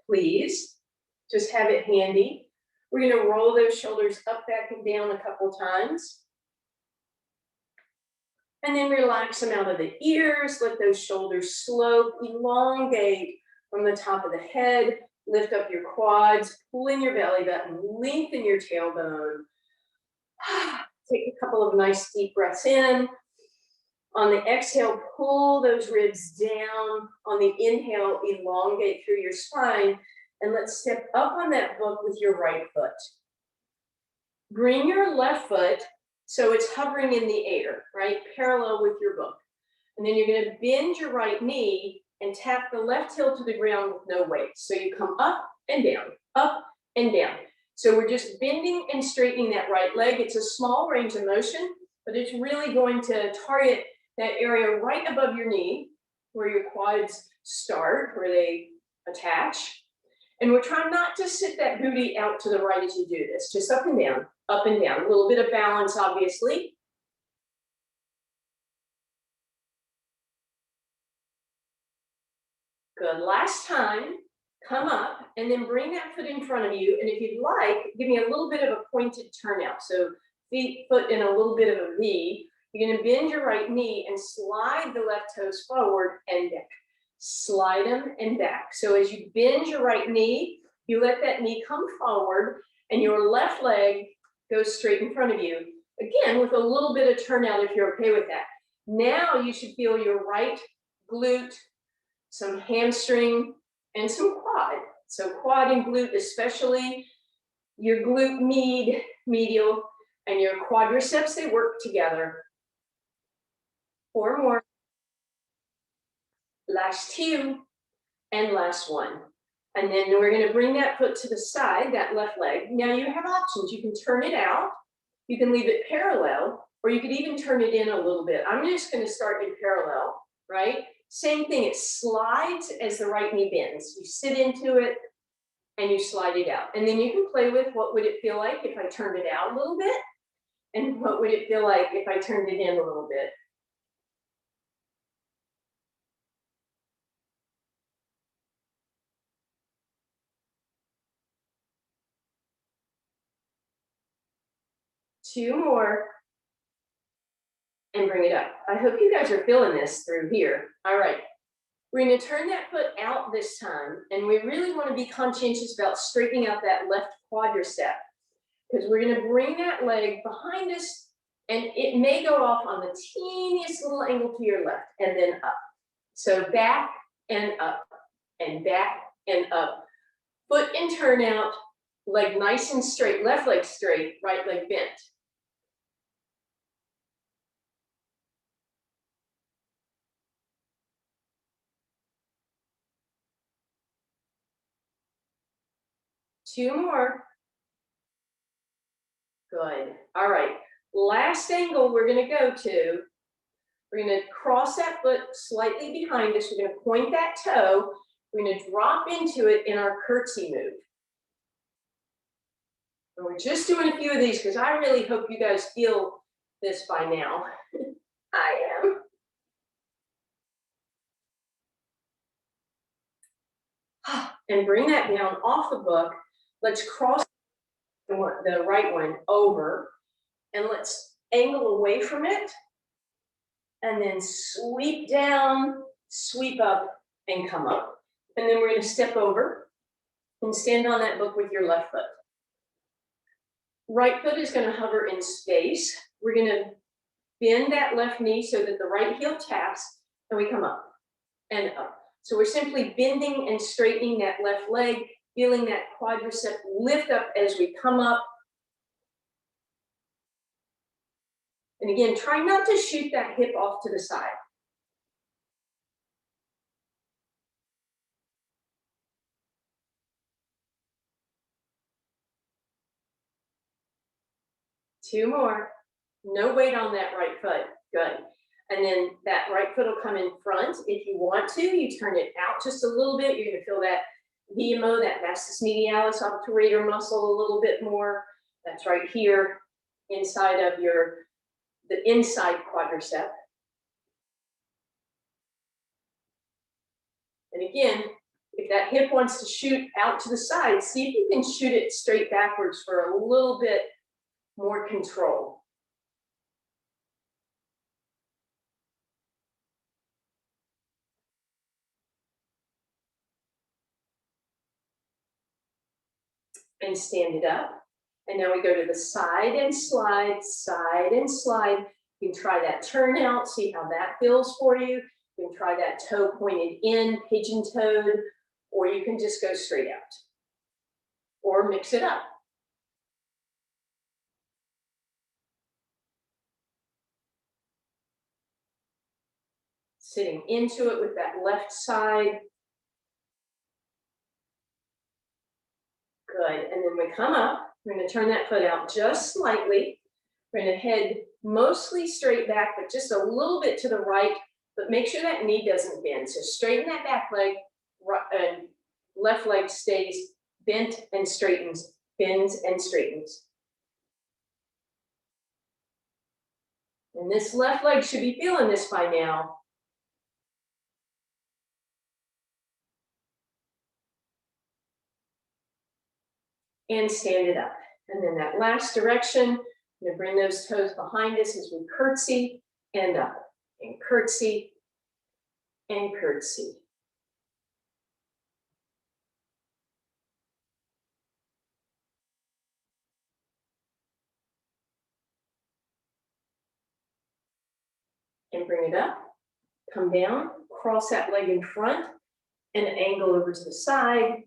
please. Just have it handy. We're going to roll those shoulders up, back, and down a couple times. And then relax them out of the ears. Let those shoulders slope, elongate from the top of the head. Lift up your quads, pull in your belly button, lengthen your tailbone. Take a couple of nice deep breaths in. On the exhale, pull those ribs down. On the inhale, elongate through your spine. And let's step up on that book with your right foot. Bring your left foot so it's hovering in the air, right? Parallel with your book. And then you're going to bend your right knee and tap the left heel to the ground with no weight. So you come up and down, up and down. So we're just bending and straightening that right leg. It's a small range of motion, but it's really going to target that area right above your knee, where your quads start, where they attach. And we're trying not to sit that booty out to the right as you do this, just up and down, up and down. A little bit of balance, obviously. Good, last time, come up and then bring that foot in front of you. And if you'd like, give me a little bit of a pointed turnout. So foot in a little bit of a V. You're gonna bend your right knee and slide the left toes forward and back. Slide them and back. So as you bend your right knee, you let that knee come forward and your left leg goes straight in front of you. Again, with a little bit of turnout if you're okay with that. Now you should feel your right glute, some hamstring, and some quad. So quad and glute, especially your glute medial, and your quadriceps, they work together. 4 more. Last 2, and last 1. And then we're going to bring that foot to the side, that left leg. Now you have options. You can turn it out, you can leave it parallel, or you could even turn it in a little bit. I'm just going to start in parallel, right? Same thing, it slides as the right knee bends. You sit into it and you slide it out. And then you can play with what would it feel like if I turned it out a little bit, and what would it feel like if I turned it in a little bit. Two more. And bring it up. I hope you guys are feeling this through here. All right. We're going to turn that foot out this time, and we really want to be conscientious about straightening out that left quadricep, because we're going to bring that leg behind us, and it may go off on the teeniest little angle to your left, and then up. So back and up, and back and up. Foot and turn out, leg nice and straight, left leg straight, right leg bent. Two more. Good. All right. Last angle we're going to go to. We're going to cross that foot slightly behind us. We're going to point that toe. We're going to drop into it in our curtsy move. And we're just doing a few of these because I really hope you guys feel this by now. I am. And bring that down off the book. Let's cross the right one over, and let's angle away from it, and then sweep down, sweep up, and come up. And then we're going to step over and stand on that book with your left foot. Right foot is going to hover in space. We're going to bend that left knee so that the right heel taps, and we come up and up. So we're simply bending and straightening that left leg, feeling that quadricep lift up as we come up. And again, try not to shoot that hip off to the side. Two more. No weight on that right foot. Good. And then that right foot will come in front. If you want to, you turn it out just a little bit. You're going to feel that VMO, that vastus medialis obturator muscle a little bit more. That's right here inside of the inside quadricep. And again, if If that hip wants to shoot out to the side, see if you can shoot it straight backwards for a little bit more control. And stand it up. And now we go to the side and slide, side and slide. You can try that turn out, see how that feels for you. You can try that toe pointed in, pigeon-toed, or you can just go straight out. Or mix it up. Sitting into it with that left side. Good, and then we come up, we're gonna turn that foot out just slightly. We're gonna head mostly straight back, but just a little bit to the right, but make sure that knee doesn't bend. So straighten that back leg, and left leg stays bent and straightens, bends and straightens. And this left leg should be feeling this by now. And stand it up. And then that last direction, I'm gonna bring those toes behind us as we curtsy and up, and curtsy and curtsy. And bring it up, come down, cross that leg in front, and angle over to the side.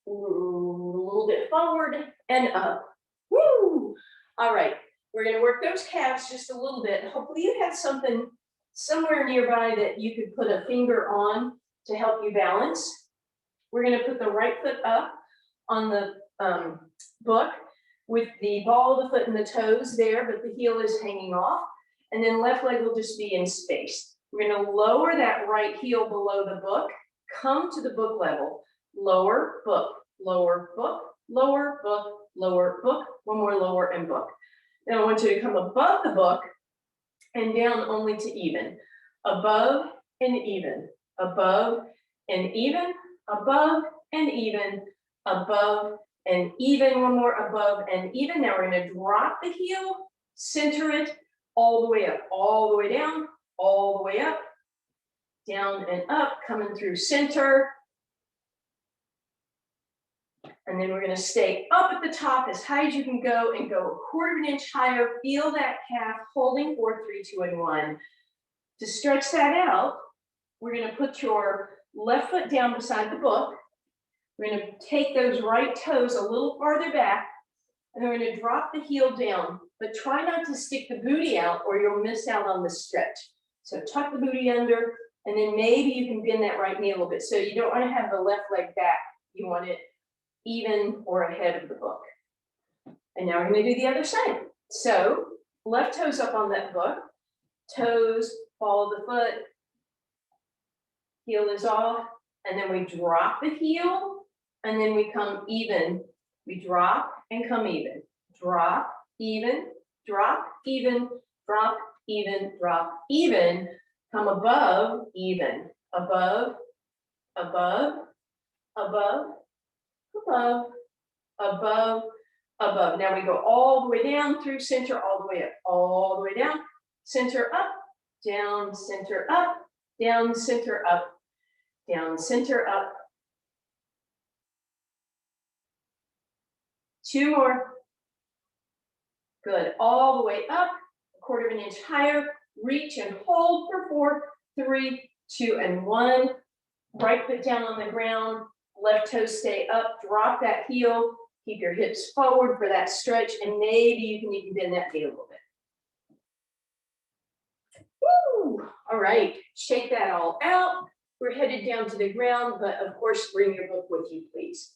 A little bit forward and up. Woo! All right, we're gonna work those calves just a little bit. Hopefully you have something somewhere nearby that you could put a finger on to help you balance. We're gonna put the right foot up on the book with the ball of the foot and the toes there, but the heel is hanging off. And then left leg will just be in space. We're gonna lower that right heel below the book, come to the book level, lower, book, lower, book, lower, book, lower, book, one more lower and book. Now I want you to come above the book and down only to even. Above and even, above and even, above and even, above and even, one more above and even. Now we're gonna drop the heel, center it, all the way up, all the way down, all the way up, down and up, coming through center. And then we're gonna stay up at the top as high as you can go and go 1/4 inch higher. Feel that calf holding 4, 3, 2, and 1. To stretch that out, we're gonna put your left foot down beside the book. We're gonna take those right toes a little farther back, and then we're gonna drop the heel down, but try not to stick the booty out or you'll miss out on the stretch. So tuck the booty under, and then maybe you can bend that right knee a little bit. So you don't wanna have the left leg back. You want it even or ahead of the book. And now we're gonna do the other side. So left toes up on that book, toes, follow the foot, heel is off, and then we drop the heel, and then we come even. We drop and come even, drop, even, drop, even, drop, even, drop, even, come above, even, above, above, above, above, above, above. Now we go all the way down through center, all the way up, all the way down, center up, down, center up, down, center up, down, center up. 2 more. Good, all the way up, 1/4 inch higher, reach and hold for 4, 3, 2, and 1. Right foot down on the ground, left toe stay up, drop that heel, keep your hips forward for that stretch, and maybe you can even bend that knee a little bit. Woo! All right, shake that all out. We're headed down to the ground, but of course, bring your book with you, please.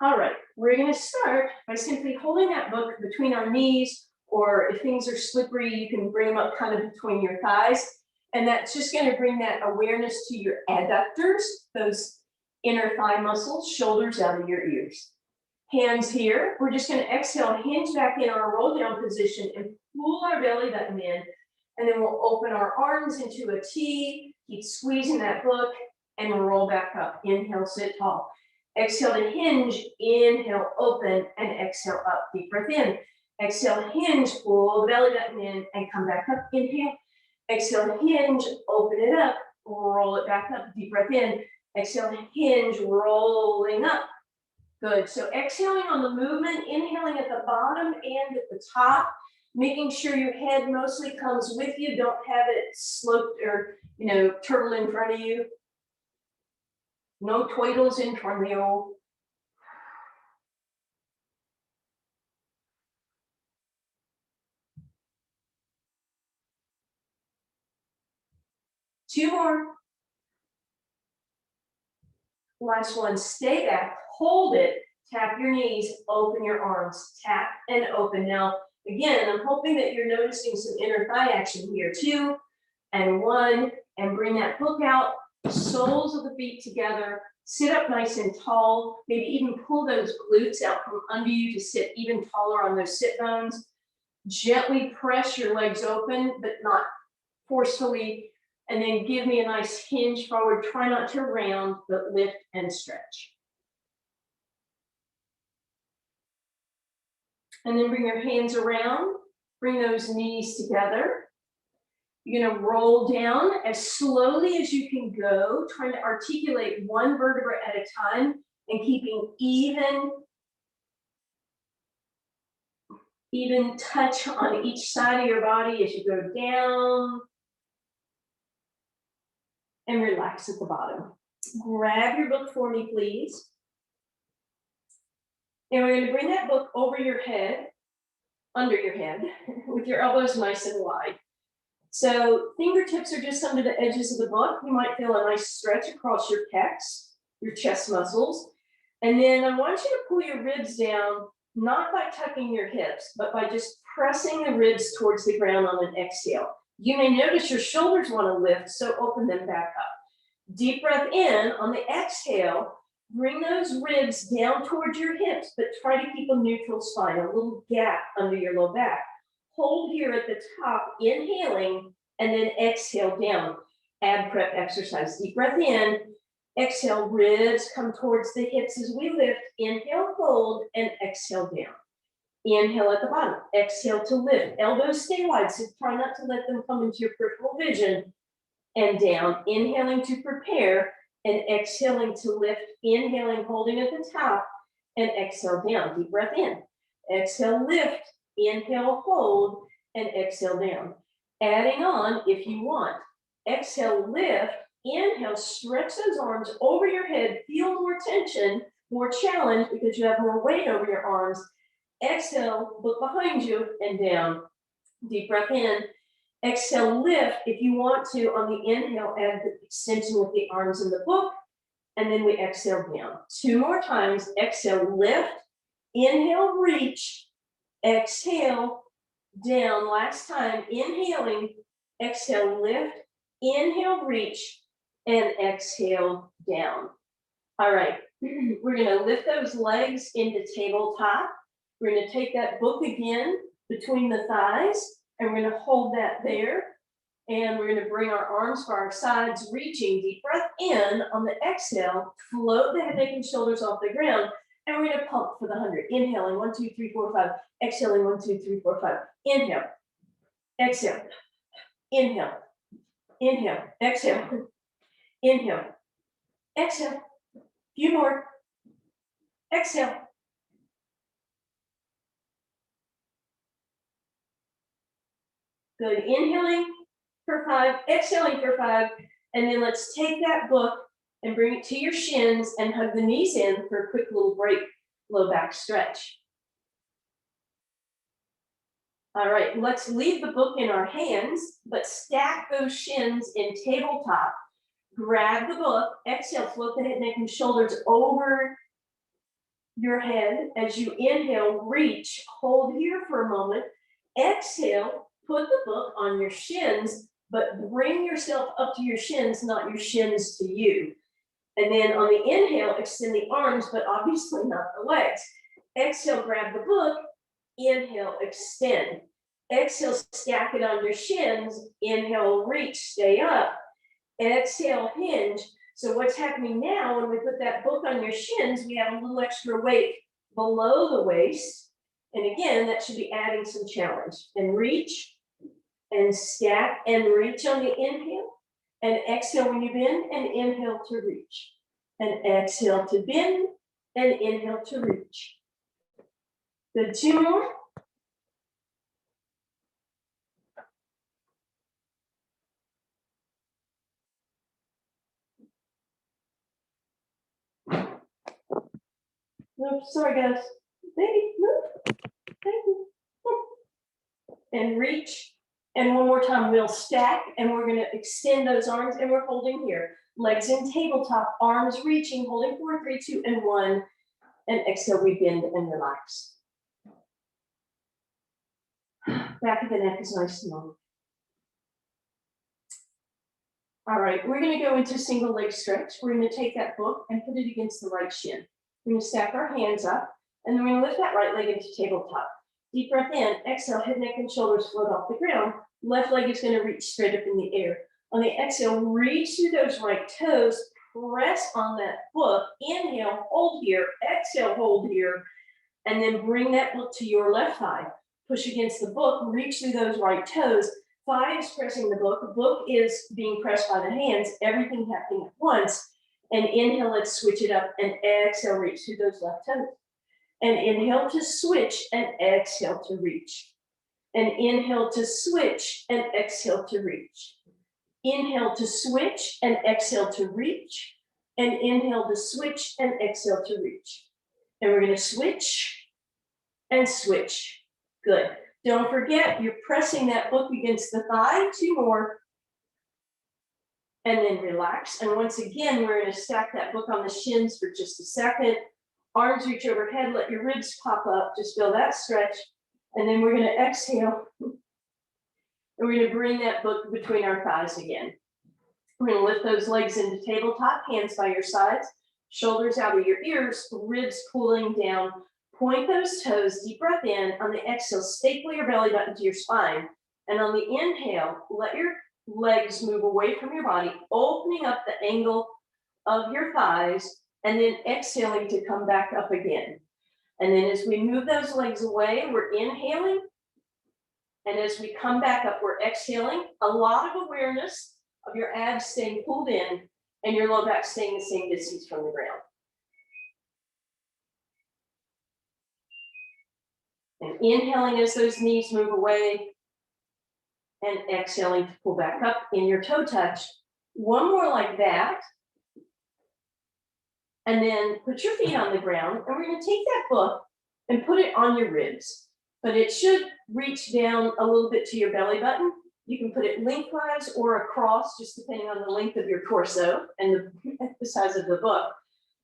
All right, we're gonna start by simply holding that book between our knees, or if things are slippery, you can bring them up kind of between your thighs. And that's just gonna bring that awareness to your adductors, those inner thigh muscles, shoulders out of your ears. Hands here, we're just gonna exhale, hinge back in our roll down position and pull our belly button in. And then we'll open our arms into a T, keep squeezing that book, and roll back up. Inhale, sit tall. Exhale to hinge, inhale, open, and exhale up. Deep breath in. Exhale, hinge, pull the belly button in, and come back up. Inhale. Exhale, hinge, open it up, roll it back up. Deep breath in. Exhale, hinge, rolling up. Good. So exhaling on the movement, inhaling at the bottom and at the top, making sure your head mostly comes with you. Don't have it sloped or, turtle in front of you. No twiddles in front of you. Two more. Last one, stay back, hold it, tap your knees, open your arms, tap and open. Now, again, I'm hoping that you're noticing some inner thigh action here. 2 and 1, and bring that book out, soles of the feet together, sit up nice and tall, maybe even pull those glutes out from under you to sit even taller on those sit bones. Gently press your legs open, but not forcefully. And then give me a nice hinge forward. Try not to round, but lift and stretch. And then bring your hands around. Bring those knees together. You're going to roll down as slowly as you can go, trying to articulate one vertebra at a time and keeping even touch on each side of your body as you go down. And relax at the bottom. Grab your book for me, please. And we're going to bring that book over your head, under your head, with your elbows nice and wide. So fingertips are just under the edges of the book. You might feel a nice stretch across your pecs, your chest muscles. And then I want you to pull your ribs down, not by tucking your hips, but by just pressing the ribs towards the ground on an exhale. You may notice your shoulders want to lift, so open them back up. Deep breath in. On the exhale, bring those ribs down towards your hips, but try to keep a neutral spine, a little gap under your low back. Hold here at the top, inhaling, and then exhale down. Ab prep exercise. Deep breath in. Exhale, ribs come towards the hips as we lift. Inhale, hold, and exhale down. Inhale at the bottom, exhale to lift. Elbows stay wide, so try not to let them come into your peripheral vision. And down, inhaling to prepare, and exhaling to lift. Inhaling, holding at the top, and exhale down. Deep breath in. Exhale, lift. Inhale, hold, and exhale down. Adding on if you want. Exhale, lift. Inhale, stretch those arms over your head. Feel more tension, more challenge because you have more weight over your arms. Exhale, look behind you and down. Deep breath in. Exhale, lift. If you want to, on the inhale, add the extension with the arms in the book. And then we exhale down. 2 more times. Exhale, lift. Inhale, reach. Exhale, down. Last time. Inhaling. Exhale, lift. Inhale, reach. And exhale, down. All right. We're going to lift those legs into tabletop. We're going to take that book again between the thighs, and we're going to hold that there. And we're going to bring our arms for our sides, reaching. Deep breath in. On the exhale, float the head, neck, and shoulders off the ground. And we're going to pump for the 100. Inhaling, 1, 2, 3, 4, 5. Exhaling, 1, 2, 3, 4, 5. Inhale. Exhale. Inhale. Inhale. Exhale. Inhale. Exhale. Few more. Exhale. Good. Inhaling for 5, exhaling for 5, and then let's take that book and bring it to your shins and hug the knees in for a quick little break, low back stretch. All right, let's leave the book in our hands, but stack those shins in tabletop. Grab the book, exhale, float the head, neck, and shoulders over your head. As you inhale, reach, hold here for a moment. Exhale, put the book on your shins, but bring yourself up to your shins, not your shins to you. And then on the inhale, extend the arms, but obviously not the legs. Exhale, grab the book. Inhale, extend. Exhale, stack it on your shins. Inhale, reach, stay up. Exhale, hinge. So what's happening now, when we put that book on your shins, we have a little extra weight below the waist. And again, that should be adding some challenge. And reach, and stack, and reach on the inhale. And exhale when you bend, and inhale to reach. And exhale to bend, and inhale to reach. Good, 2 more. Oops, sorry guys. Baby, move. Thank you. And reach. And one more time, we'll stack, and we're gonna extend those arms, and we're holding here. Legs in tabletop, arms reaching, holding 4, 3, 2, and 1. And exhale, we bend and relax. Back of the neck is nice and long. All right, we're gonna go into single leg stretch. We're gonna take that book and put it against the right shin. We're gonna stack our hands up, and then we're gonna lift that right leg into tabletop. Deep breath in, exhale, head, neck, and shoulders float off the ground. Left leg is gonna reach straight up in the air. On the exhale, reach through those right toes, press on that book. Inhale, hold here, exhale, hold here, and then bring that book to your left thigh. Push against the book, reach through those right toes. Thigh is pressing the book is being pressed by the hands, everything happening at once. And inhale, let's switch it up, and exhale, reach through those left toes. And inhale to switch, and exhale to reach. And inhale to switch, and exhale to reach. Inhale to switch, and exhale to reach. And inhale to switch, and exhale to reach. And we're gonna switch and switch. Good. Don't forget, you're pressing that book against the thigh. 2 more. And then relax. And once again, we're gonna stack that book on the shins for just a second. Arms reach overhead, let your ribs pop up. Just feel that stretch. And then we're gonna exhale. And we're gonna bring that book between our thighs again. We're gonna lift those legs into tabletop, hands by your sides, shoulders out of your ears, ribs pulling down. Point those toes, deep breath in. On the exhale, staple your belly button to your spine. And on the inhale, let your legs move away from your body, opening up the angle of your thighs, and then exhaling to come back up again. And then as we move those legs away, we're inhaling. And as we come back up, we're exhaling. A lot of awareness of your abs staying pulled in and your low back staying the same distance from the ground. And inhaling as those knees move away, and exhaling to pull back up in your toe touch. 1 more like that. And then put your feet on the ground, and we're gonna take that book and put it on your ribs. But it should reach down a little bit to your belly button. You can put it lengthwise or across, just depending on the length of your torso and the size of the book.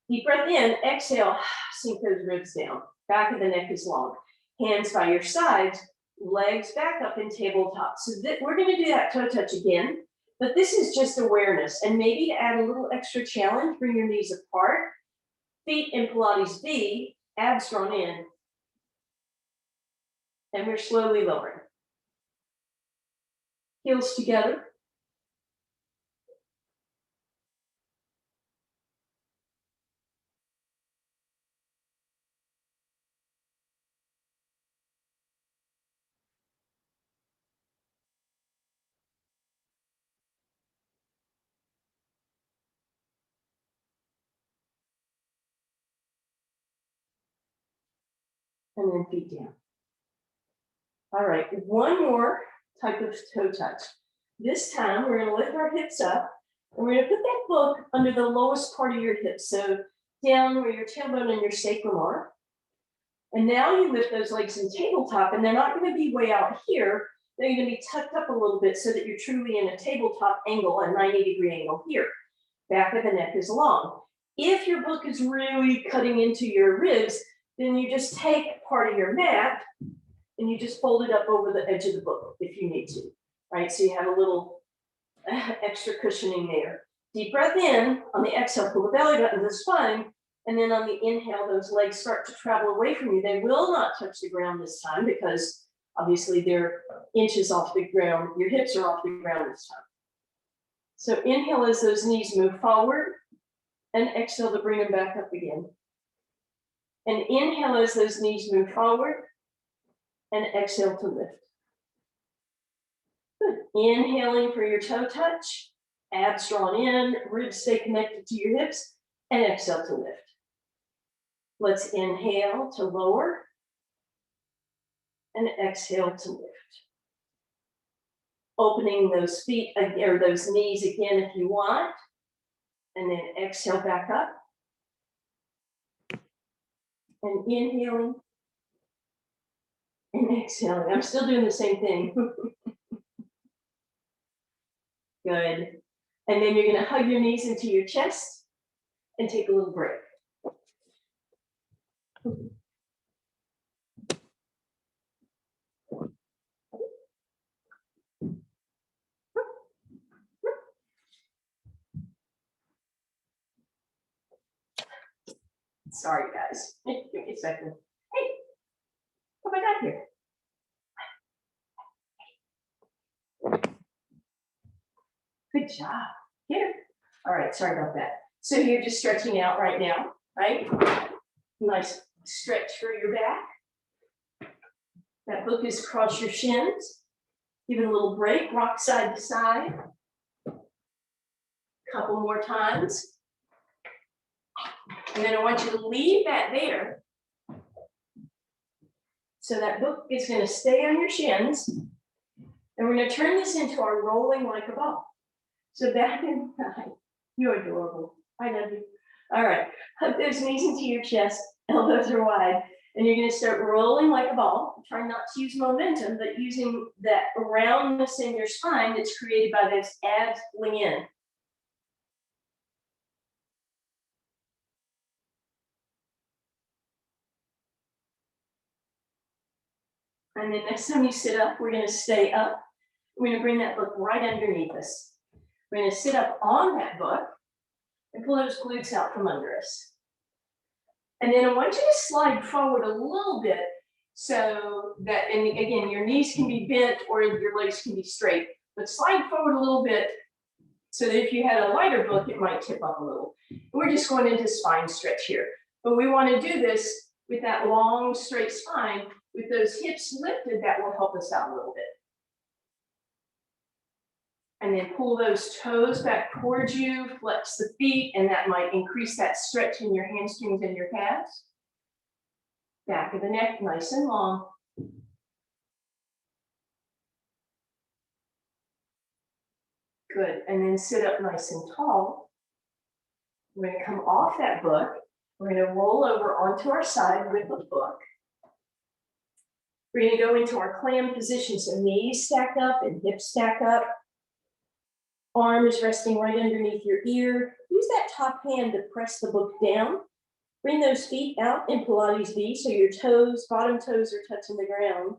Deep breath in, exhale, sink those ribs down. Back of the neck is long. Hands by your sides, legs back up in tabletop. So we're gonna do that toe touch again, but this is just awareness. And maybe to add a little extra challenge, bring your knees apart, feet in Pilates V, abs drawn in, and we're slowly lowering. Heels together. And then feet down. All right, 1 more type of toe touch. This time we're gonna lift our hips up, and we're gonna put that book under the lowest part of your hips. So down where your tailbone and your sacrum are. And now you lift those legs in tabletop, and they're not gonna be way out here. They're gonna be tucked up a little bit so that you're truly in a tabletop angle, a 90-degree angle here. Back of the neck is long. If your book is really cutting into your ribs, then you just take part of your mat and you just fold it up over the edge of the book if you need to, right? So you have a little extra cushioning there. Deep breath in. On the exhale, pull the belly button to the spine. And then on the inhale, those legs start to travel away from you. They will not touch the ground this time because Obviously, they're inches off the ground. Your hips are off the ground this time. So inhale as those knees move forward, and exhale to bring them back up again. And inhale as those knees move forward, and exhale to lift. Good. Inhaling for your toe touch, abs drawn in, ribs stay connected to your hips, and exhale to lift. Let's inhale to lower, and exhale to lift. Opening those feet or those knees again if you want, and then exhale back up. And inhaling and exhaling. I'm still doing the same thing. Good. And then you're going to hug your knees into your chest and take a little break. Sorry, guys. Give me a second. Hey, what have I got here? Good job. Here. All right, sorry about that. So you're just stretching out right now, right? Nice stretch for your back. That book is across your shins. Give it a little break, rock side to side. Couple more times. And then I want you to leave that there. So that book is going to stay on your shins. And we're going to turn this into our rolling like a ball. So back and side. You're adorable. I love you. All right. Hug those knees into your chest. Elbows are wide. And you're going to start rolling like a ball. Try not to use momentum, but using that roundness in your spine that's created by those abs pulling in. And then next time you sit up, we're going to stay up. We're going to bring that book right underneath us. We're going to sit up on that book and pull those glutes out from under us. And then I want you to slide forward a little bit so that, and again, your knees can be bent or your legs can be straight, but slide forward a little bit so that if you had a lighter book, it might tip up a little. We're just going into spine stretch here. But we want to do this with that long, straight spine. With those hips lifted, that will help us out a little bit. And then pull those toes back towards you, flex the feet, and that might increase that stretch in your hamstrings and your calves. Back of the neck, nice and long. Good, and then sit up nice and tall. We're gonna come off that book. We're gonna roll over onto our side with the book. We're gonna go into our clam position, so knees stack up and hips stack up. Arm is resting right underneath your ear. Use that top hand to press the book down. Bring those feet out in Pilates V, so your toes, bottom toes are touching the ground.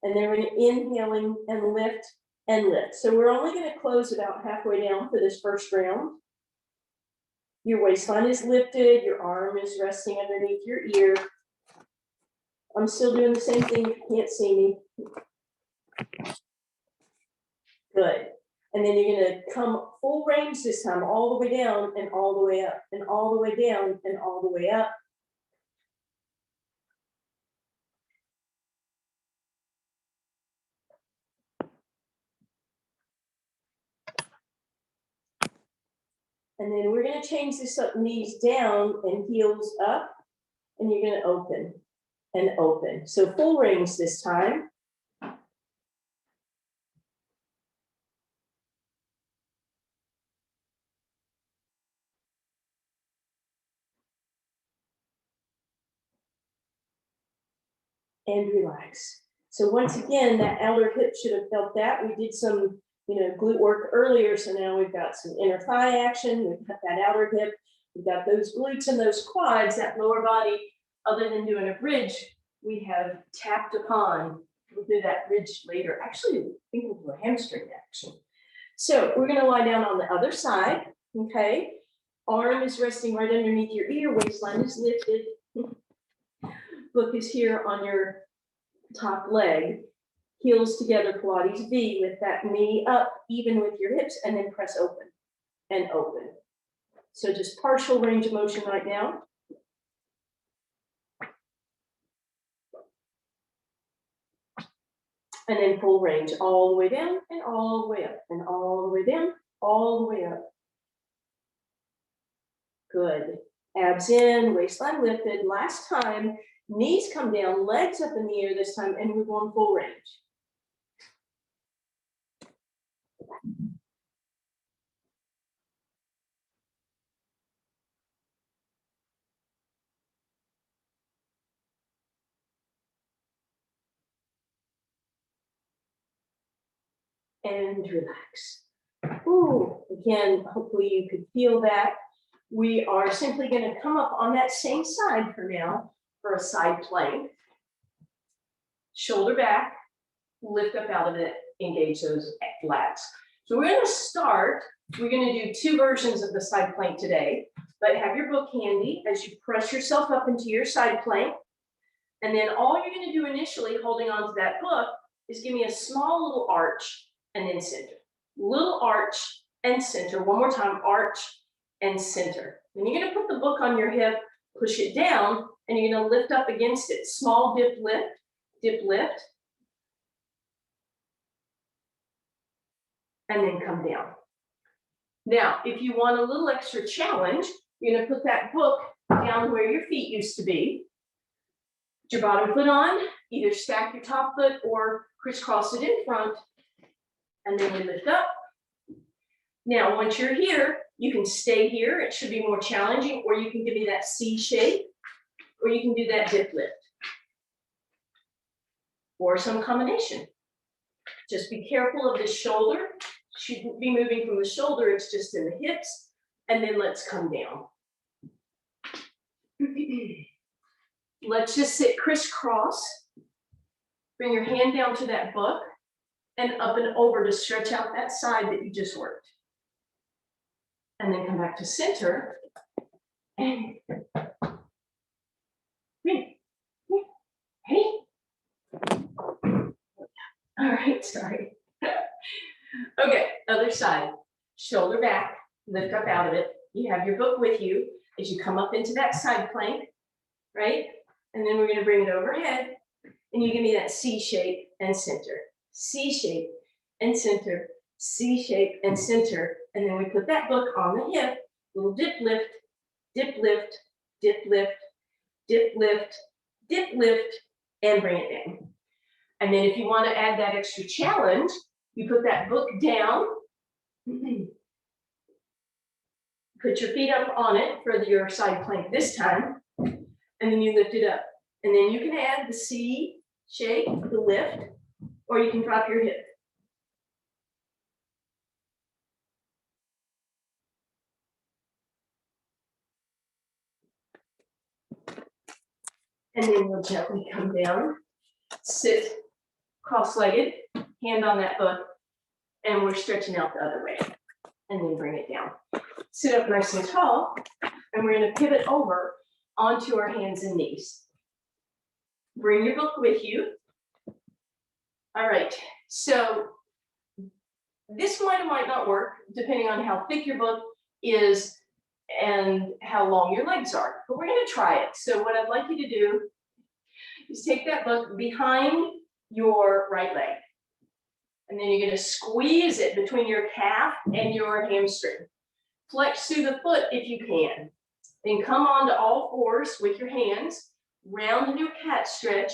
And then we're going to inhaling and lift and lift. So we're only going to close about halfway down for this first round. Your waistline is lifted, your arm is resting underneath your ear. I'm still doing the same thing if you can't see me. Good. And then you're going to come full range this time, all the way down and all the way up, and all the way down and all the way up. And then we're going to change this up, knees down and heels up, and you're going to open and open. So full range this time. And relax. So once again, that outer hip should have felt that. We did some, glute work earlier. So now we've got some inner thigh action. We've got that outer hip. We've got those glutes and those quads, that lower body. Other than doing a bridge, we have tapped upon. We'll do that bridge later. Actually, I think we'll do a hamstring action. So we're going to lie down on the other side. Okay. Arm is resting right underneath your ear. Waistline is lifted. Book is here on your top leg. Heels together, Pilates V with that knee up, even with your hips, and then press open and open. So just partial range of motion right now. And then full range all the way down and all the way up and all the way down, all the way up. Good. Abs in, waistline lifted. Last time, knees come down, legs up in the air this time, and we're going full range. And relax. Ooh, again, hopefully you could feel that. We are simply going to come up on that same side for now for a side plank. Shoulder back, lift up out of it, engage those lats. So we're going to start, we're going to do 2 versions of the side plank today, but have your book handy as you press yourself up into your side plank. And then all you're going to do initially, holding on to that book, is give me a small little arch and then center. Little arch and center. One more time, arch and center. Then you're going to put the book on your hip, push it down, and you're going to lift up against it. Small dip, lift, and then come down. Now, if you want a little extra challenge, you're going to put that book down where your feet used to be. Put your bottom foot on, either stack your top foot or crisscross it in front, and then we lift up. Now, once you're here, you can stay here. It should be more challenging, or you can give me that C shape, or you can do that dip lift, or some combination. Just be careful of the shoulder. Shouldn't be moving from the shoulder, it's just in the hips, and then let's come down. Let's just sit crisscross. Bring your hand down to that book and up and over to stretch out that side that you just worked. And then come back to center. And hey. All right, sorry. Okay, other side. Shoulder back, lift up out of it. You have your book with you as you come up into that side plank, right? And then we're going to bring it overhead. And you give me that C shape and center. C shape and center. C shape and center. And then we put that book on the hip. Little dip lift, dip lift, dip lift, dip lift, dip lift, and bring it down. And then if you want to add that extra challenge, you put that book down. Put your feet up on it for your side plank this time. And then you lift it up. And then you can add the C shape, the lift, or you can drop your hip. And then we'll gently come down, sit cross-legged, hand on that book, and we're stretching out the other way. And then bring it down. Sit up nice and tall, and we're going to pivot over onto our hands and knees. Bring your book with you. All right, so this might or might not work, depending on how thick your book is and how long your legs are, but we're going to try it. So what I'd like you to do is take that book behind your right leg, and then you're going to squeeze it between your calf and your hamstring. Flex through the foot if you can. Then come onto all fours with your hands, round into a cat stretch,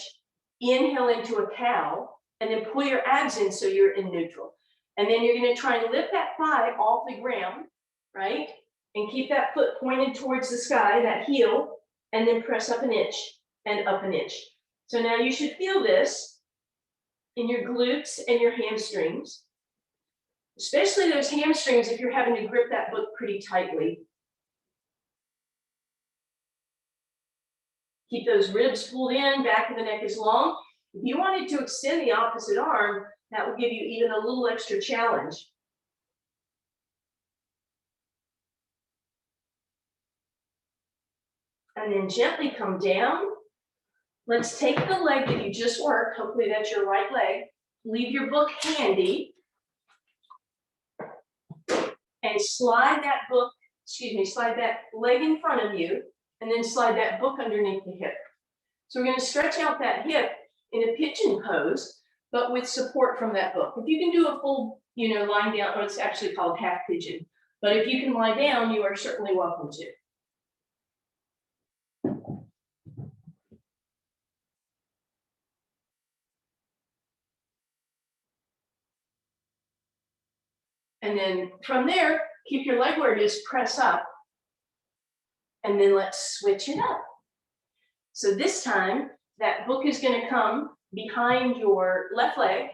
inhale into a cow, and then pull your abs in so you're in neutral. And then you're going to try and lift that thigh off the ground, right? And keep that foot pointed towards the sky, that heel, and then press up an inch and up an inch. So now you should feel this in your glutes and your hamstrings, especially those hamstrings if you're having to grip that book pretty tightly. Keep those ribs pulled in, back of the neck is long. If you wanted to extend the opposite arm, that will give you even a little extra challenge. And then gently come down. Let's take the leg that you just worked, hopefully that's your right leg, leave your book handy and slide that book, slide that leg in front of you and then slide that book underneath the hip. So we're going to stretch out that hip in a pigeon pose, but with support from that book. If you can do a full, lying down, or it's actually called half pigeon, but if you can lie down, you are certainly welcome to. And then from there, keep your leg where it is, press up, and then let's switch it up. So this time, that book is going to come behind your left leg.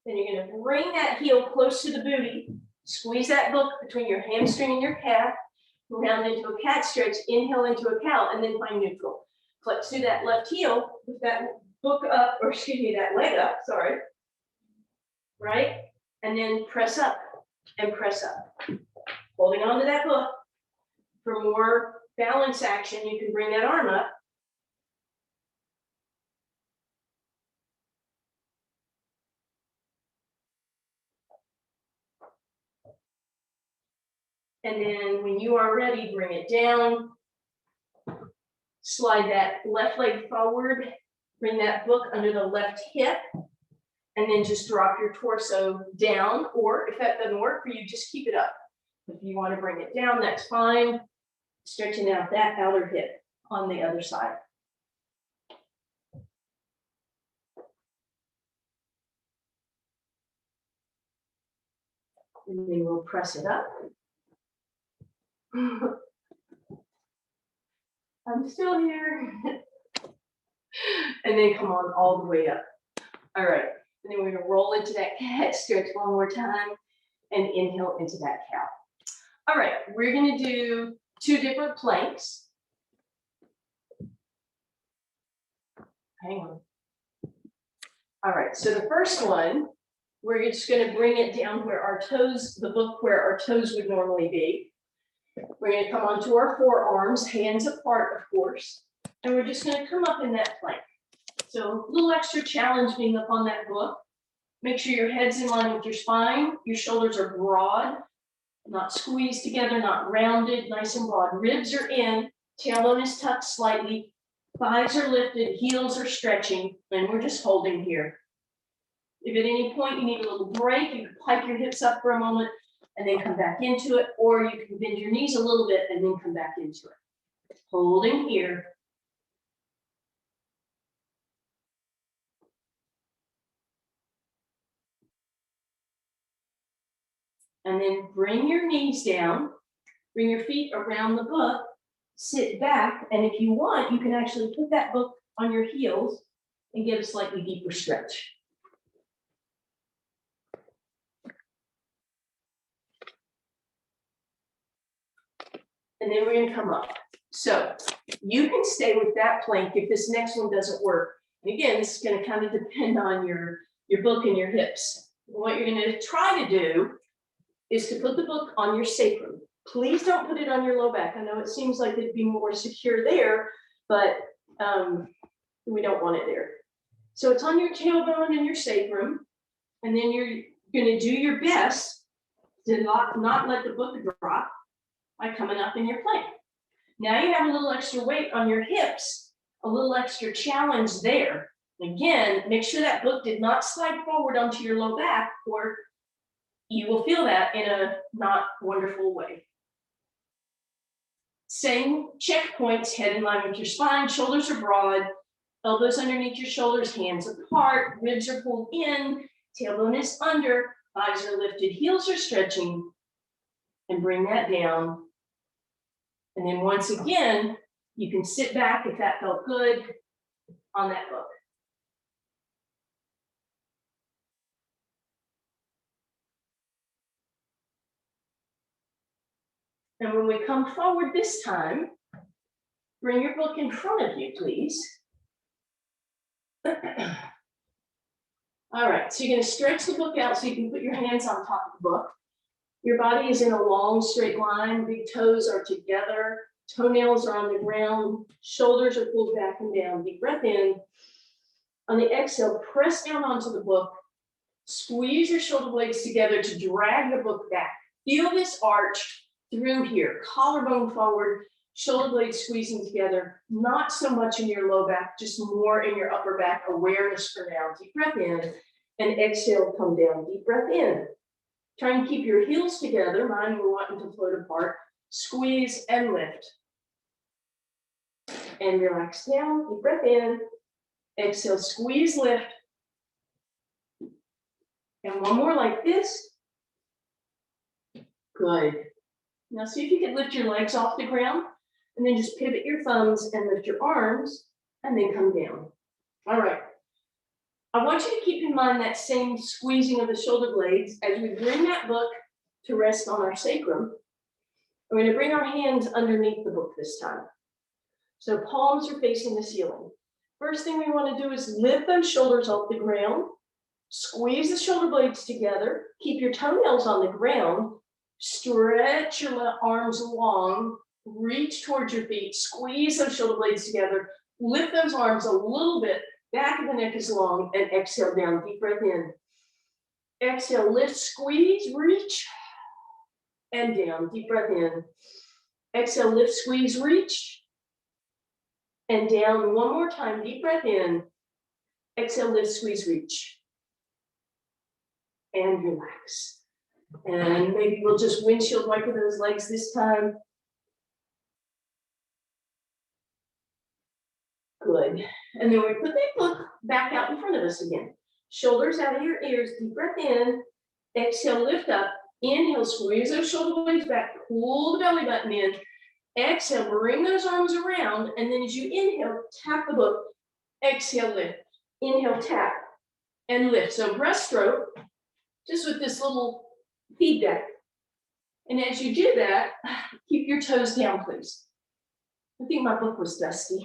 Then you're going to bring that heel close to the booty, squeeze that book between your hamstring and your calf, round into a cat stretch, inhale into a cow, and then find neutral. Flex through that left heel with that book up, or that leg up, sorry. Right? And then press up and press up. Holding on to that book. For more balance action, you can bring that arm up. And then when you are ready, bring it down. Slide that left leg forward. Bring that book under the left hip. And then just drop your torso down. Or if that doesn't work for you, just keep it up. If you want to bring it down, that's fine. Stretching out that outer hip on the other side. And then we'll press it up. I'm still here. And then come on all the way up. All right. And then we're going to roll into that cat stretch one more time and inhale into that cow. All right. We're going to do 2 different planks. Hang on. All right. So the first one, we're just going to bring it down where our toes, the book where our toes would normally be. We're going to come onto our forearms, hands apart, of course, and we're just going to come up in that plank. So a little extra challenge being up on that book. Make sure your head's in line with your spine. Your shoulders are broad, not squeezed together, not rounded, nice and broad. Ribs are in, tailbone is tucked slightly, thighs are lifted, heels are stretching, and we're just holding here. If at any point you need a little break, you can pike your hips up for a moment and then come back into it, or you can bend your knees a little bit and then come back into it. Holding here. And then bring your knees down, bring your feet around the book, sit back, and if you want, you can actually put that book on your heels and get a slightly deeper stretch. And then we're going to come up. So you can stay with that plank if this next one doesn't work. And again, this is going to kind of depend on your book and your hips. What you're going to try to do is to put the book on your sacrum. Please don't put it on your low back. I know it seems like it'd be more secure there, but we don't want it there. So it's on your tailbone and your sacrum, and then you're going to do your best to not let the book drop by coming up in your plank. Now you have a little extra weight on your hips, a little extra challenge there. Again, make sure that book did not slide forward onto your low back, or you will feel that in a not wonderful way. Same checkpoints, head in line with your spine, shoulders are broad, elbows underneath your shoulders, hands apart, ribs are pulled in, tailbone is under, thighs are lifted, heels are stretching, and bring that down. And then once again, you can sit back if that felt good on that book. And when we come forward this time, bring your book in front of you, please. All right, so you're going to stretch the book out so you can put your hands on top of the book. Your body is in a long straight line, big toes are together, toenails are on the ground, shoulders are pulled back and down. Deep breath in. On the exhale, press down onto the book Squeeze your shoulder blades together to drag the book back. Feel this arch through here, collarbone forward, shoulder blades squeezing together, not so much in your low back, just more in your upper back, awareness for now. Deep breath in, and exhale, come down, deep breath in. Try and keep your heels together, mine were wanting to float apart, squeeze and lift. And relax down, deep breath in, exhale, squeeze, lift. And one more like this. Good. Now see if you can lift your legs off the ground and then just pivot your thumbs and lift your arms and then come down. All right. I want you to keep in mind that same squeezing of the shoulder blades as we bring that book to rest on our sacrum. We're going to bring our hands underneath the book this time. So palms are facing the ceiling. First thing we want to do is lift those shoulders off the ground. Squeeze the shoulder blades together. Keep your toenails on the ground. Stretch your arms long. Reach towards your feet. Squeeze those shoulder blades together. Lift those arms a little bit. Back of the neck is long. And exhale down. Deep breath in. Exhale, lift, squeeze, reach. And down. Deep breath in. Exhale, lift, squeeze, reach. And down. One more time. Deep breath in. Exhale, lift, squeeze, reach. And relax. And maybe we'll just windshield wiper those legs this time. Good. And then we put that book back out in front of us again. Shoulders out of your ears. Deep breath in. Exhale, lift up. Inhale, squeeze those shoulder blades back. Pull the belly button in. Exhale, bring those arms around. And then as you inhale, tap the book. Exhale, lift. Inhale, tap. And lift. So breaststroke. Just with this little feedback. And as you do that, keep your toes down, please. I think my book was dusty.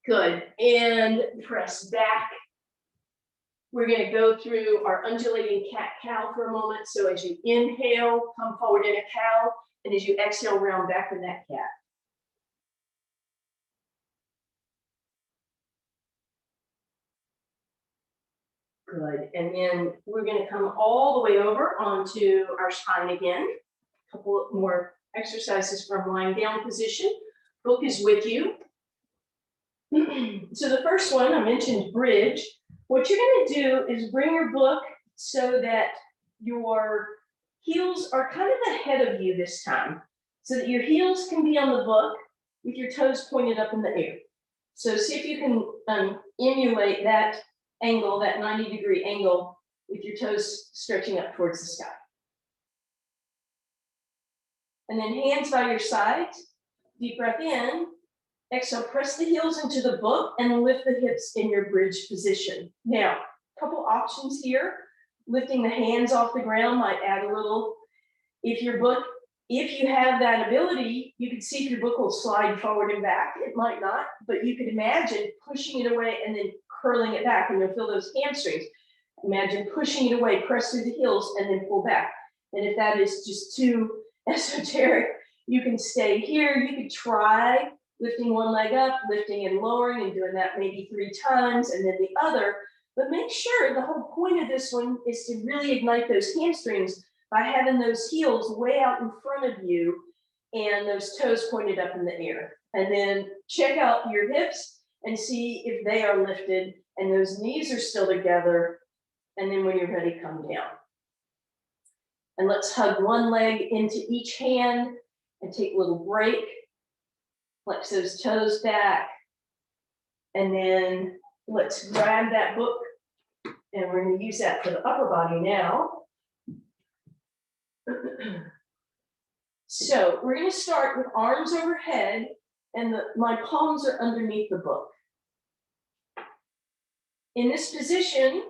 Good. And press back. We're going to go through our undulating cat-cow for a moment. So as you inhale, come forward in a cow. And as you exhale, round back in that cat. Good. And then we're going to come all the way over onto our spine again. A couple more exercises from lying down position. Book is with you. So the first one, I mentioned bridge. What you're going to do is bring your book so that your heels are kind of ahead of you this time, so that your heels can be on the book with your toes pointed up in the air. So see if you can emulate that angle, that 90-degree angle, with your toes stretching up towards the sky. And then hands by your sides, deep breath in, exhale, press the heels into the book and lift the hips in your bridge position. Now, a couple options here. Lifting the hands off the ground might add a little. If you have that ability, you can see if your book will slide forward and back. It might not, but you could imagine pushing it away and then curling it back, and you'll feel those hamstrings. Imagine pushing it away, press through the heels, and then pull back. And if that is just too esoteric, you can stay here. You could try lifting one leg up, lifting and lowering, and doing that maybe 3 times, and then the other. But make sure the whole point of this one is to really ignite those hamstrings by having those heels way out in front of you and those toes pointed up in the air. And then check out your hips and see if they are lifted and those knees are still together. And then when you're ready, come down. And let's hug one leg into each hand and take a little break. Flex those toes back. And then let's grab that book. And we're going to use that for the upper body now. So we're going to start with arms overhead, and my palms are underneath the book. In this position,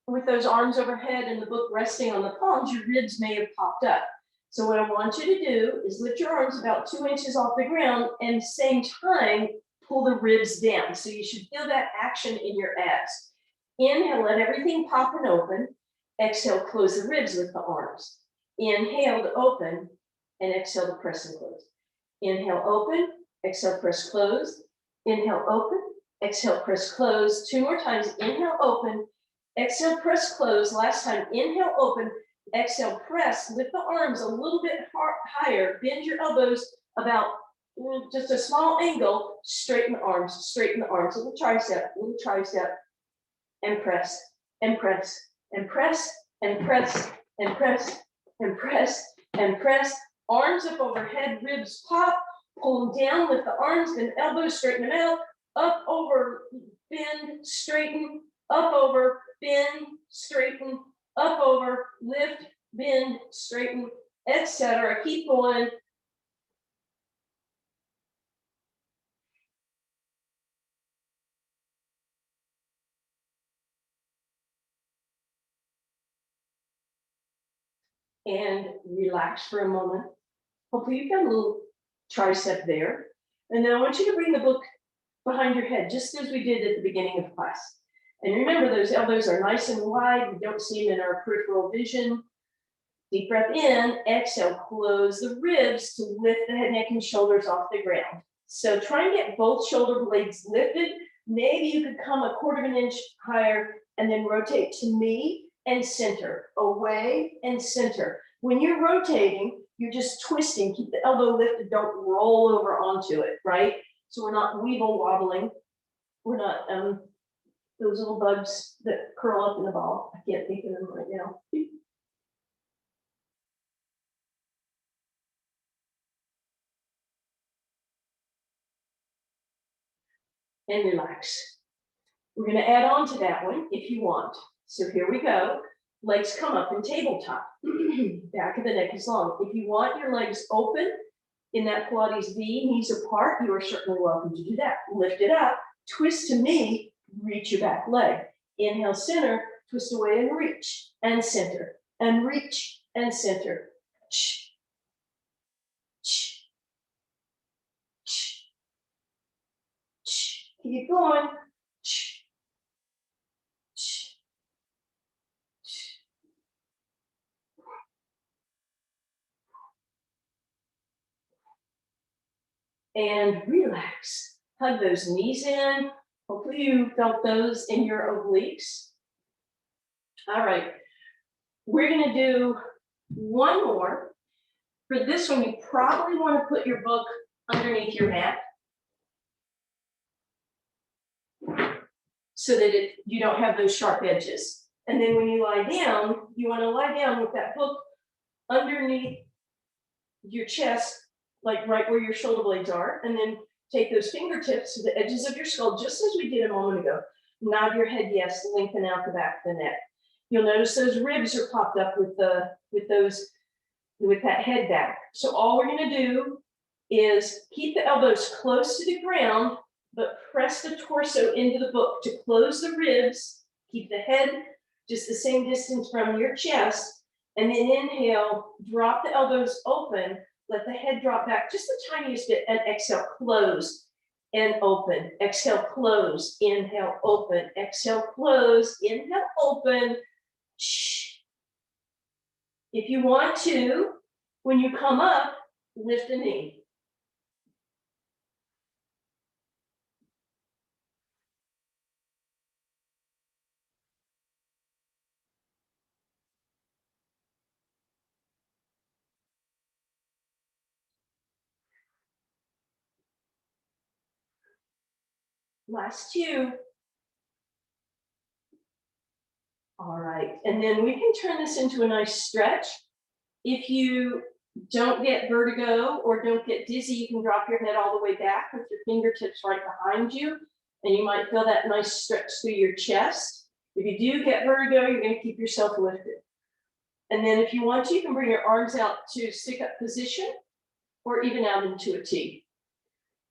with those arms overhead and the book resting on the palms, your ribs may have popped up. So what I want you to do is lift your arms about 2 inches off the ground, and at the same time, pull the ribs down. So you should feel that action in your abs. Inhale, let everything pop and open. Exhale, close the ribs with the arms. Inhale to open, and exhale to press and close. Inhale, open, exhale, press, close. Inhale, open, exhale, press, close. 2 more times. Inhale, open, Exhale, press close. Last time, inhale, open. Exhale, press, lift the arms a little bit higher. Bend your elbows about just a small angle. Straighten the arms, little tricep, and press, and press, and press, and press, and press, and press, and press. Arms up overhead, ribs pop, pull them down, lift the arms, bend elbows, straighten them out, up, over, bend, straighten, up, over, bend, straighten, up, over, lift, bend, straighten, etc. Keep going. And relax for a moment. Hopefully you've got a little tricep there. And then I want you to bring the book behind your head, just as we did at the beginning of class. And remember, those elbows are nice and wide. We don't see them in our peripheral vision. Deep breath in, exhale, close the ribs to lift the head, neck, and shoulders off the ground. So try and get both shoulder blades lifted. Maybe you could come 1/4 inch higher and then rotate to me and center, away and center. When you're rotating, you're just twisting. Keep the elbow lifted, don't roll over onto it, right? So we're not weeble wobbling. We're not those little bugs that curl up in the ball. I can't think of them right now. And relax. We're going to add on to that one if you want. So here we go. Legs come up in tabletop. Back of the neck is long. If you want your legs open in that Pilates V, knees apart, you are certainly welcome to do that. Lift it up, twist to me, reach your back leg. Inhale, center, twist away and reach, and center, and reach, and center. Keep going. And relax. Hug those knees in. Hopefully you felt those in your obliques. All right, we're gonna do one more. For this one, you probably want to put your book underneath your mat so that you don't have those sharp edges. And then when you lie down, you want to lie down with that book underneath your chest, like right where your shoulder blades are, and then take those fingertips to the edges of your skull, just as we did a moment ago. Nod your head yes, lengthen out the back of the neck. You'll notice those ribs are popped up with that head back. So all we're going to do is keep the elbows close to the ground, but press the torso into the book to close the ribs. Keep the head just the same distance from your chest, and then inhale, drop the elbows open, let the head drop back just the tiniest bit, and exhale, close and open. Exhale, close, inhale, open. Exhale, close, inhale, open. If you want to, when you come up, lift a knee. Last two. All right, and then we can turn this into a nice stretch. If you don't get vertigo or don't get dizzy, you can drop your head all the way back with your fingertips right behind you, and you might feel that nice stretch through your chest. If you do get vertigo, you're going to keep yourself lifted. And then if you want to, you can bring your arms out to stick up position or even out into a T.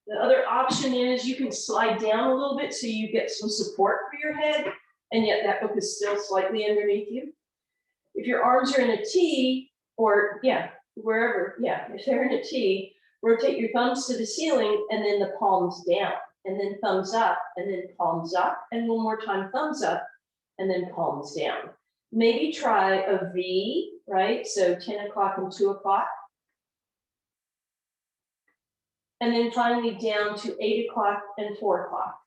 The other option is you can slide down a little bit so you get some support for your head, and yet that book is still slightly underneath you. If your arms are in a T, or wherever, if they're in a T, rotate your thumbs to the ceiling and then the palms down, and then thumbs up, and then palms up, and one more time thumbs up, and then palms down. Maybe try a V, right? So 10 o'clock and 2 o'clock. And then finally down to 8 o'clock and 4 o'clock.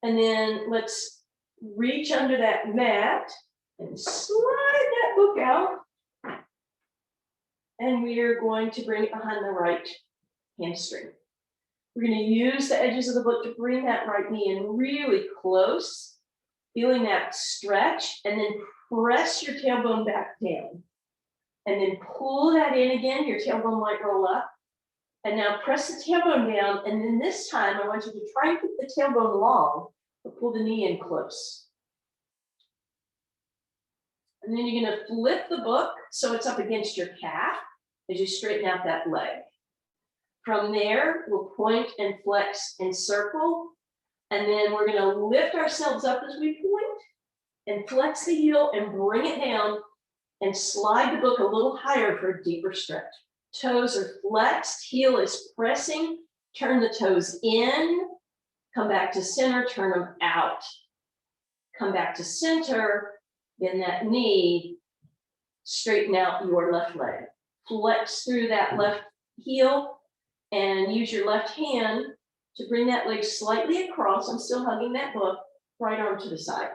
And then let's reach under that mat and slide that book out. And we are going to bring it behind the right hamstring. We're going to use the edges of the book to bring that right knee in really close, feeling that stretch, and then press your tailbone back down. And then pull that in again, your tailbone might roll up. And now press the tailbone down, and then this time I want you to try and keep the tailbone long, but pull the knee in close. And then you're gonna flip the book so it's up against your calf as you straighten out that leg. From there, we'll point and flex and circle, and then we're gonna lift ourselves up as we point and flex the heel and bring it down and slide the book a little higher for a deeper stretch. Toes are flexed, heel is pressing, turn the toes in, come back to center, turn them out. Come back to center, bend that knee, straighten out your left leg. Flex through that left heel and use your left hand to bring that leg slightly across. I'm still hugging that book, right arm to the side.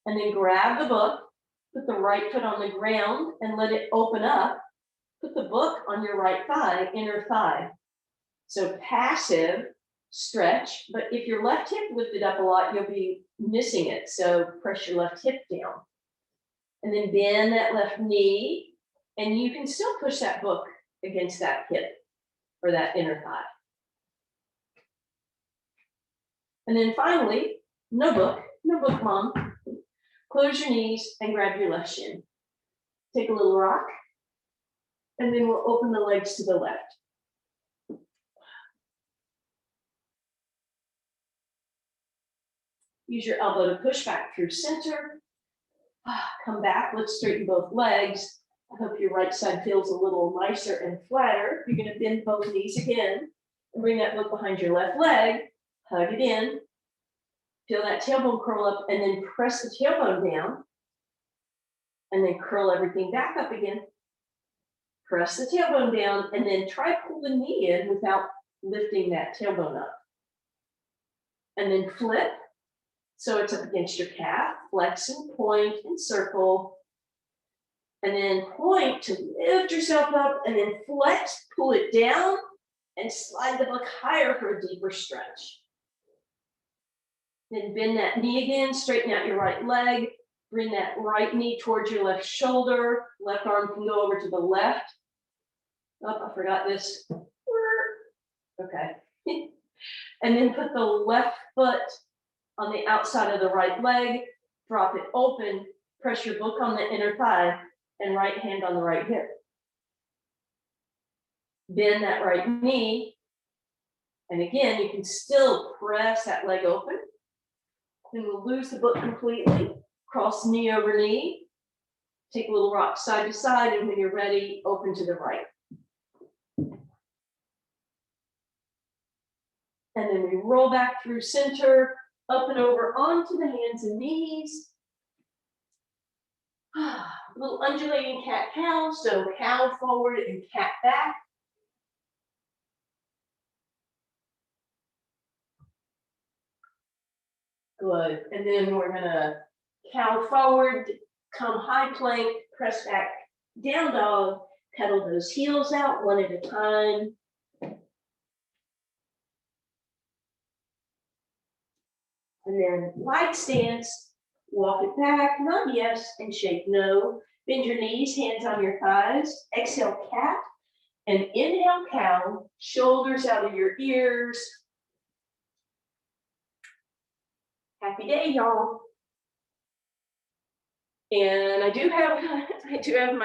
And then grab the book, put the right foot on the ground and let it open up. Put the book on your right thigh, inner thigh. So passive stretch, but if your left hip lifted up a lot, you'll be missing it. So press your left hip down. And then bend that left knee, and you can still push that book against that hip or that inner thigh. And then finally, no book, mom. Close your knees and grab your left shin. Take a little rock, and then we'll open the legs to the left. Use your elbow to push back through center. Come back, let's straighten both legs. I hope your right side feels a little nicer and flatter. You're gonna bend both knees again and bring that book behind your left leg, hug it in. Feel that tailbone curl up and then press the tailbone down and then curl everything back up again. Press the tailbone down and then try to pull the knee in without lifting that tailbone up. And then flip. So it's up against your calf, flex and point and circle. And then point to lift yourself up and then flex, pull it down and slide the book higher for a deeper stretch. Then bend that knee again, straighten out your right leg, bring that right knee towards your left shoulder, left arm can go over to the left. Oh, I forgot this. Okay. And then put the left foot on the outside of the right leg, drop it open, press your book on the inner thigh, and right hand on the right hip. Bend that right knee, and again, you can still press that leg open. Then we'll lose the book completely, cross knee over knee, take a little rock side to side, and when you're ready, open to the right. And then we roll back through center, up and over onto the hands and knees. A little undulating cat-cow, so cow forward and cat back. Good, and then we're gonna cow forward, come high plank, press back, down dog, pedal those heels out one at a time. And then wide stance, walk it back, not yes, and shake no. Bend your knees, hands on your thighs. Exhale, cat, and inhale, cow. Shoulders out of your ears. Happy day, y'all. And I do have my